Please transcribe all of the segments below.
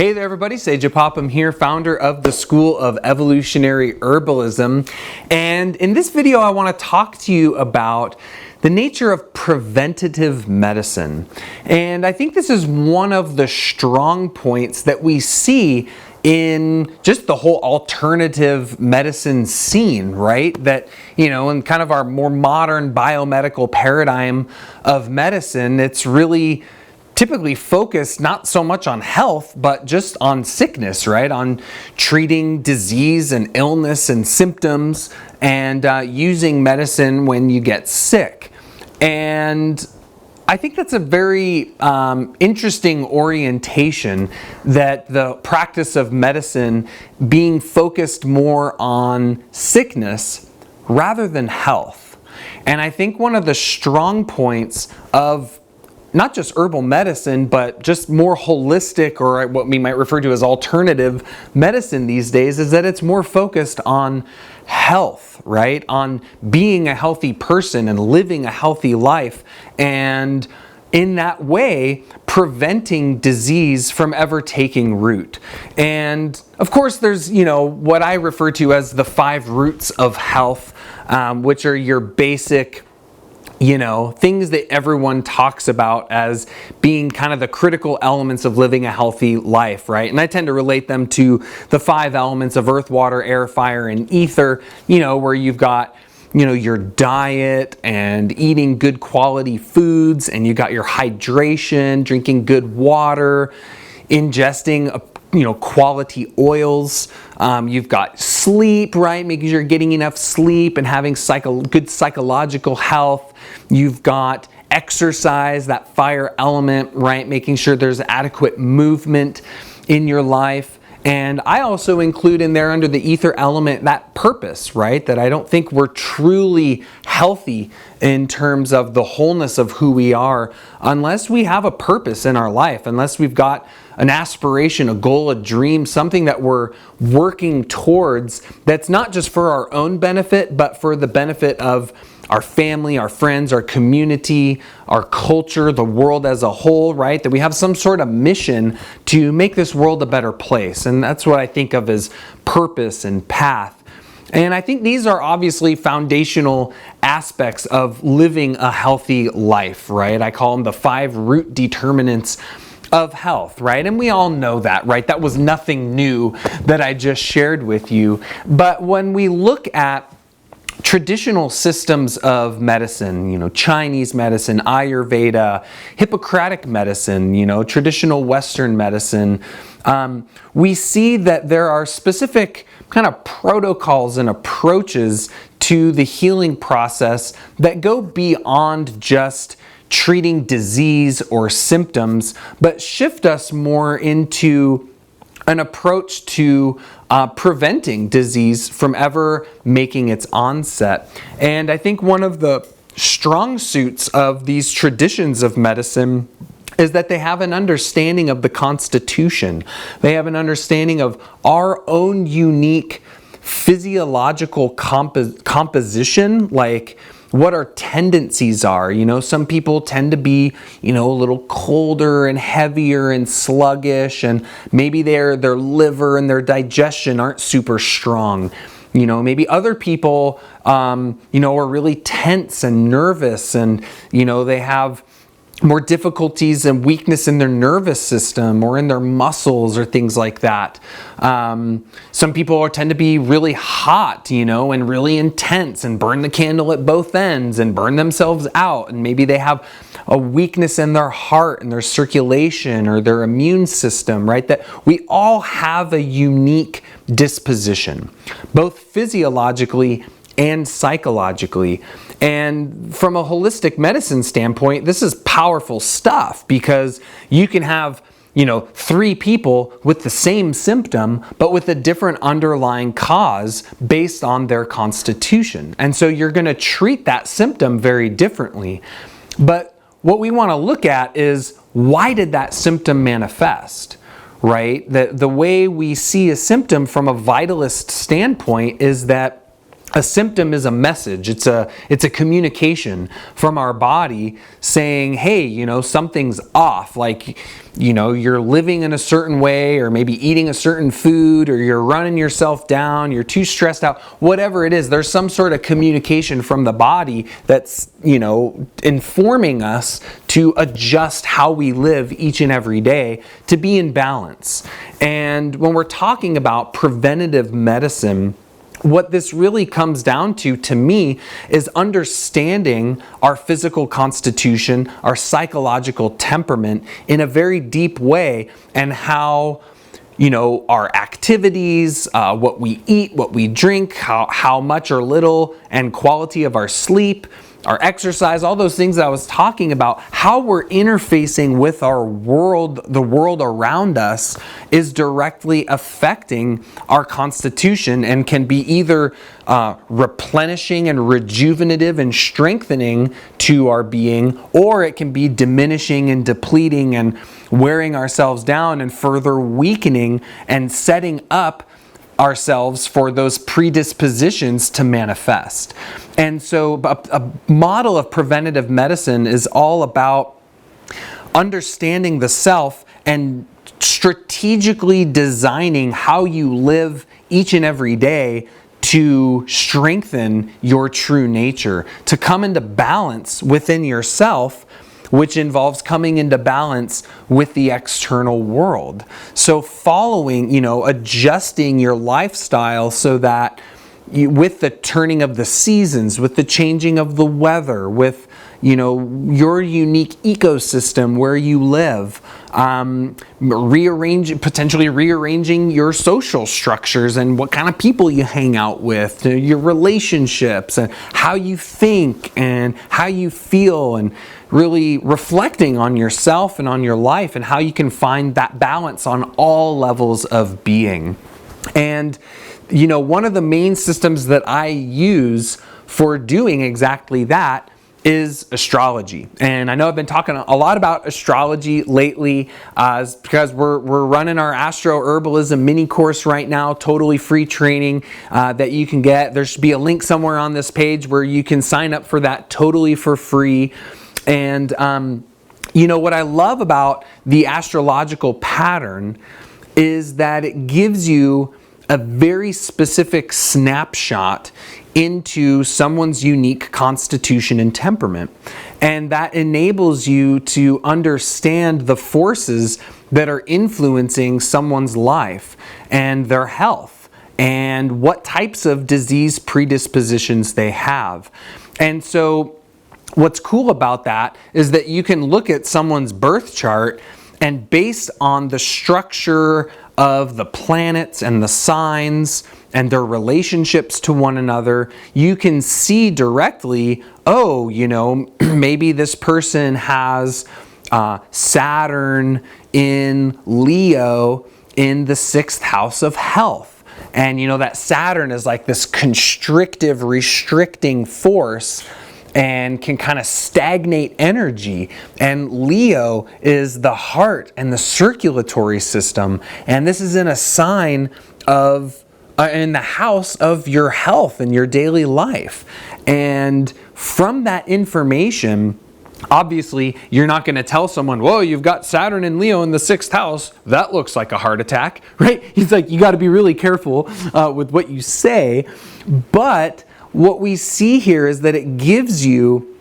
Hey there everybody, Sage Popham here, founder of the School of Evolutionary Herbalism. And in this video I want to talk to you about the nature of preventative medicine. And I think this is one of the strong points that we see in just the whole alternative medicine scene, right? That, in kind of our more modern biomedical paradigm of medicine, it's really typically focused not so much on health, but just on sickness, right? On treating disease and illness and symptoms and using medicine when you get sick. And I think that's a very interesting orientation, that the practice of medicine being focused more on sickness rather than health. And I think one of the strong points of not just herbal medicine, but just more holistic, or what we might refer to as alternative medicine these days, is that it's more focused on health, right? On being a healthy person and living a healthy life, and in that way, preventing disease from ever taking root. And of course, there's, what I refer to as the 5 roots of health, which are your basic things that everyone talks about as being kind of the critical elements of living a healthy life, right? And I tend to relate them to the 5 elements of earth, water, air, fire, and ether, where you've got, your diet and eating good quality foods, and you got your hydration, drinking good water, ingesting quality oils. You've got sleep, right? Making sure you're getting enough sleep and having good psychological health. You've got exercise, that fire element, right? Making sure there's adequate movement in your life. And I also include in there, under the ether element, that purpose, right? That I don't think we're truly healthy in terms of the wholeness of who we are unless we have a purpose in our life, unless we've got an aspiration, a goal, a dream, something that we're working towards that's not just for our own benefit, but for the benefit of our family, our friends, our community, our culture, the world as a whole, right? That we have some sort of mission to make this world a better place. And that's what I think of as purpose and path. And I think these are obviously foundational aspects of living a healthy life, right? I call them the 5 root determinants of health, right? And we all know that, right? That was nothing new that I just shared with you. But when we look at traditional systems of medicine, Chinese medicine, Ayurveda, Hippocratic medicine, traditional Western medicine, we see that there are specific kind of protocols and approaches to the healing process that go beyond just treating disease or symptoms, but shift us more into an approach to preventing disease from ever making its onset. And I think one of the strong suits of these traditions of medicine is that they have an understanding of the Constitution. They have an understanding of our own unique physiological composition, like what our tendencies are. Some people tend to be, a little colder and heavier and sluggish, and maybe their liver and their digestion aren't super strong. Maybe other people, are really tense and nervous, and, they have more difficulties and weakness in their nervous system or in their muscles or things like that. Some people tend to be really hot, and really intense and burn the candle at both ends and burn themselves out. And maybe they have a weakness in their heart and their circulation or their immune system, right? That we all have a unique disposition, both physiologically and psychologically. And from a holistic medicine standpoint, this is powerful stuff, because you can have 3 people with the same symptom, but with a different underlying cause based on their constitution. And so you're going to treat that symptom very differently. But what we want to look at is, why did that symptom manifest? Right? The way we see a symptom from a vitalist standpoint is that a symptom is a message. It's a communication from our body saying, hey, something's off. Like, you're living in a certain way, or maybe eating a certain food, or you're running yourself down, you're too stressed out, whatever it is. There's some sort of communication from the body that's, informing us to adjust how we live each and every day to be in balance. And when we're talking about preventative medicine, what this really comes down to me, is understanding our physical constitution, our psychological temperament in a very deep way, and how, our activities, what we eat, what we drink, how much or little and quality of our sleep, our exercise, all those things that I was talking about, how we're interfacing with our world, the world around us, is directly affecting our constitution, and can be either replenishing and rejuvenative and strengthening to our being, or it can be diminishing and depleting and wearing ourselves down and further weakening and setting up ourselves for those predispositions to manifest. And so a model of preventative medicine is all about understanding the self and strategically designing how you live each and every day to strengthen your true nature, to come into balance within yourself, which involves coming into balance with the external world. So following, adjusting your lifestyle so that with the turning of the seasons, with the changing of the weather, with your unique ecosystem where you live, potentially rearranging your social structures and what kind of people you hang out with, your relationships, and how you think and how you feel, and really reflecting on yourself and on your life, and how you can find that balance on all levels of being. And one of the main systems that I use for doing exactly that is astrology. And I know I've been talking a lot about astrology lately because we're running our Astro Herbalism mini course right now, totally free training that you can get. There should be a link somewhere on this page where you can sign up for that totally for free. And what I love about the astrological pattern is that it gives you a very specific snapshot into someone's unique constitution and temperament. And that enables you to understand the forces that are influencing someone's life and their health, and what types of disease predispositions they have. And so what's cool about that is that you can look at someone's birth chart, and based on the structure of the planets and the signs and their relationships to one another, you can see directly, maybe this person has Saturn in Leo in the 6th house of health. And that Saturn is like this constrictive, restricting force and can kind of stagnate energy. And Leo is the heart and the circulatory system. And this is in a sign of, in the house of your health and your daily life. And from that information, obviously, you're not going to tell someone, whoa, you've got Saturn and Leo in the 6th house. That looks like a heart attack, right? He's like, you got to be really careful with what you say. But what we see here is that it gives you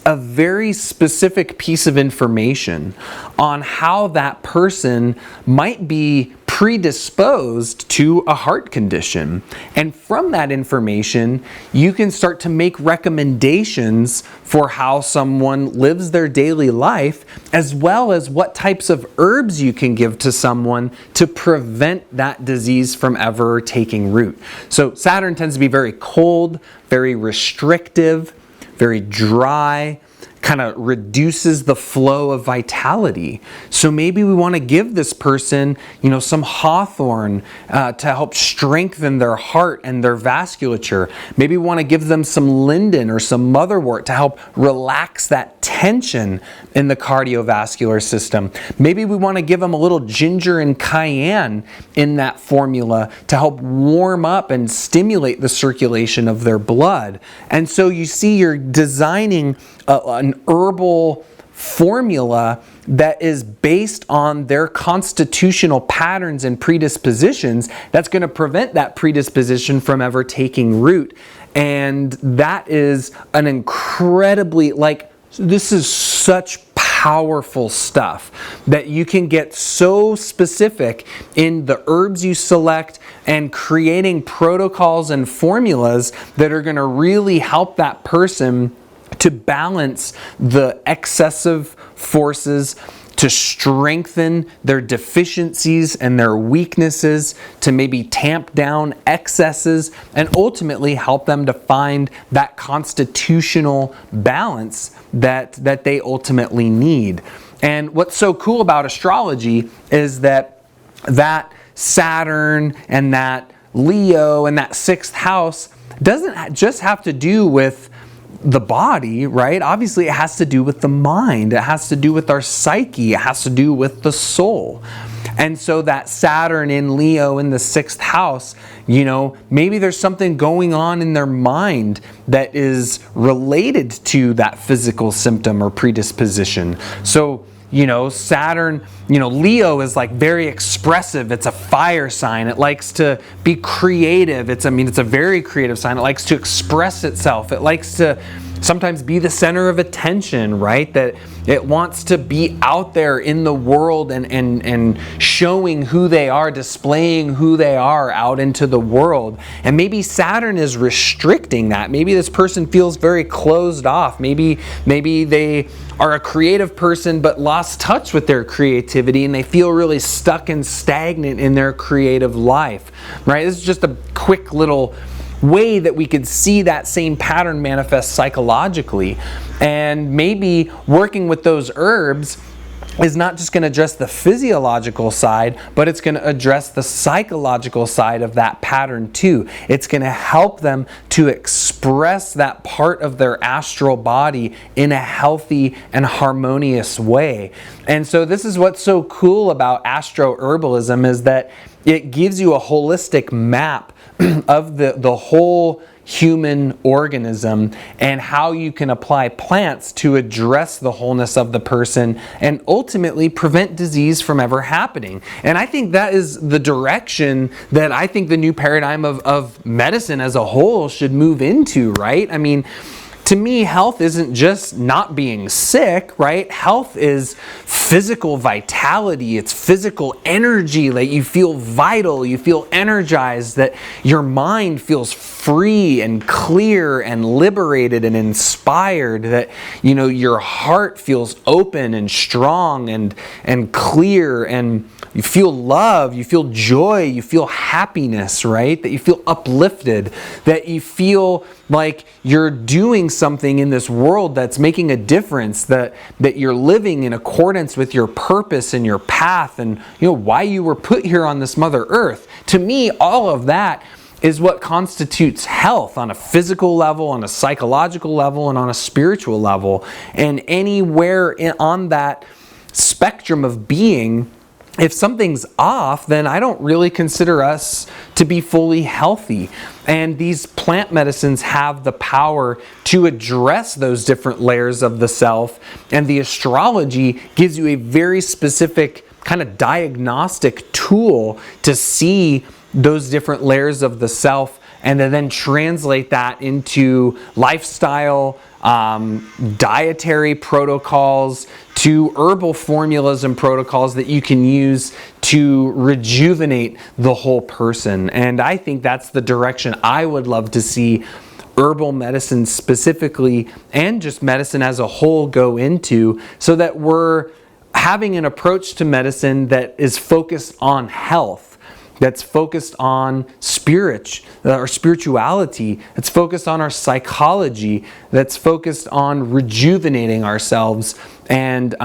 a very specific piece of information on how that person might be predisposed to a heart condition. And from that information, you can start to make recommendations for how someone lives their daily life, as well as what types of herbs you can give to someone to prevent that disease from ever taking root. So Saturn tends to be very cold, very restrictive, very dry, kind of reduces the flow of vitality. So maybe we want to give this person, some hawthorn to help strengthen their heart and their vasculature. Maybe we want to give them some linden or some motherwort to help relax that tension in the cardiovascular system. Maybe we want to give them a little ginger and cayenne in that formula to help warm up and stimulate the circulation of their blood. And so you see, you're designing an herbal formula that is based on their constitutional patterns and predispositions that's going to prevent that predisposition from ever taking root. And that is an incredibly, this is such powerful stuff that you can get so specific in the herbs you select and creating protocols and formulas that are going to really help that person to balance the excessive forces, to strengthen their deficiencies and their weaknesses, to maybe tamp down excesses, and ultimately help them to find that constitutional balance that they ultimately need. And what's so cool about astrology is that Saturn and that Leo and that 6th house doesn't just have to do with the body, right? Obviously, it has to do with the mind. It has to do with our psyche. It has to do with the soul. And so that Saturn in Leo in the 6th house, maybe there's something going on in their mind that is related to that physical symptom or predisposition. So, Saturn, Leo is very expressive. It's a fire sign. It likes to be creative. It's a very creative sign. It likes to express itself. It likes to sometimes be the center of attention, right? That it wants to be out there in the world and showing who they are, displaying who they are out into the world. And maybe Saturn is restricting that. Maybe this person feels very closed off. Maybe they are a creative person but lost touch with their creativity and they feel really stuck and stagnant in their creative life, right? This is just a quick little way that we could see that same pattern manifest psychologically. And maybe working with those herbs is not just going to address the physiological side, but it's going to address the psychological side of that pattern too. It's going to help them to express that part of their astral body in a healthy and harmonious way. And so this is what's so cool about Astro Herbalism, is that it gives you a holistic map of the whole human organism and how you can apply plants to address the wholeness of the person and ultimately prevent disease from ever happening. And I think that is the direction that I think the new paradigm of medicine as a whole should move into, right? I mean, to me, health isn't just not being sick, right? Health is physical vitality. It's physical energy. That you feel vital, you feel energized, that your mind feels free and clear and liberated and inspired, that your heart feels open and strong and clear, and you feel love, you feel joy, you feel happiness, right? That you feel uplifted, that you feel like you're doing something in this world that's making a difference, that you're living in accordance with your purpose and your path and why you were put here on this Mother Earth. To me, all of that is what constitutes health on a physical level, on a psychological level, and on a spiritual level. And anywhere on that spectrum of being, if something's off, then I don't really consider us to be fully healthy. And these plant medicines have the power to address those different layers of the self. And the astrology gives you a very specific kind of diagnostic tool to see those different layers of the self and to then translate that into lifestyle, dietary protocols, to herbal formulas and protocols that you can use to rejuvenate the whole person. And I think that's the direction I would love to see herbal medicine specifically, and just medicine as a whole, go into, so that we're having an approach to medicine that is focused on health. that's focused on spirituality, that's focused on our psychology, that's focused on rejuvenating ourselves and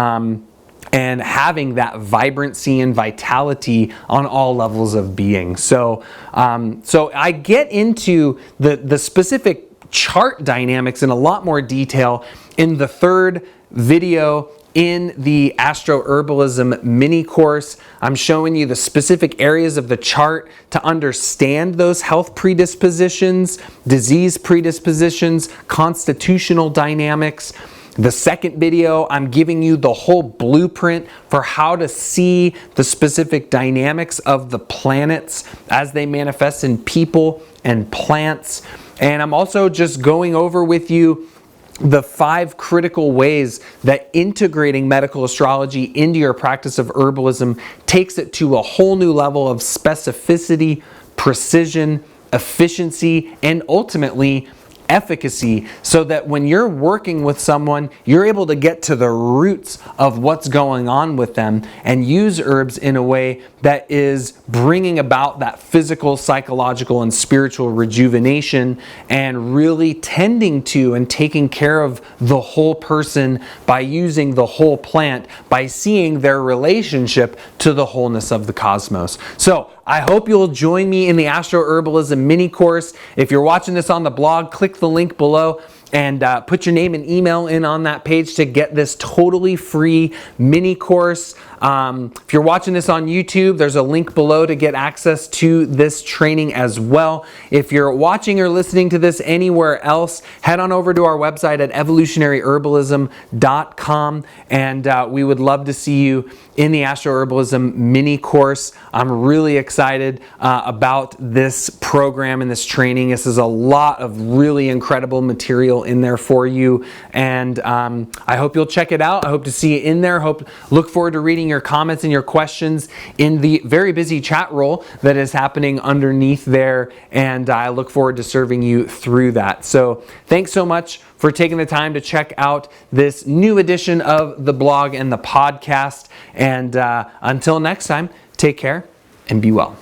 having that vibrancy and vitality on all levels of being. So I get into the specific chart dynamics in a lot more detail in the third video in the Astro Herbalism mini course. I'm showing you the specific areas of the chart to understand those health predispositions, disease predispositions, constitutional dynamics. The second video, I'm giving you the whole blueprint for how to see the specific dynamics of the planets as they manifest in people and plants. And I'm also just going over with you the 5 critical ways that integrating medical astrology into your practice of herbalism takes it to a whole new level of specificity, precision, efficiency, and ultimately efficacy, so that when you're working with someone, you're able to get to the roots of what's going on with them and use herbs in a way that is bringing about that physical, psychological, and spiritual rejuvenation, and really tending to and taking care of the whole person by using the whole plant, by seeing their relationship to the wholeness of the cosmos. So I hope you'll join me in the Astro Herbalism mini course. If you're watching this on the blog, click the link below and put your name and email in on that page to get this totally free mini course. If you're watching this on YouTube, there's a link below to get access to this training as well. If you're watching or listening to this anywhere else, head on over to our website at evolutionaryherbalism.com, and we would love to see you in the Astro Herbalism mini course. I'm really excited about this program and this training. This is a lot of really incredible material in there for you, and I hope you'll check it out. I hope to see you in there. Look forward to reading your comments and your questions in the very busy chat roll that is happening underneath there, and I look forward to serving you through that. So thanks so much for taking the time to check out this new edition of the blog and the podcast, and until next time, take care and be well.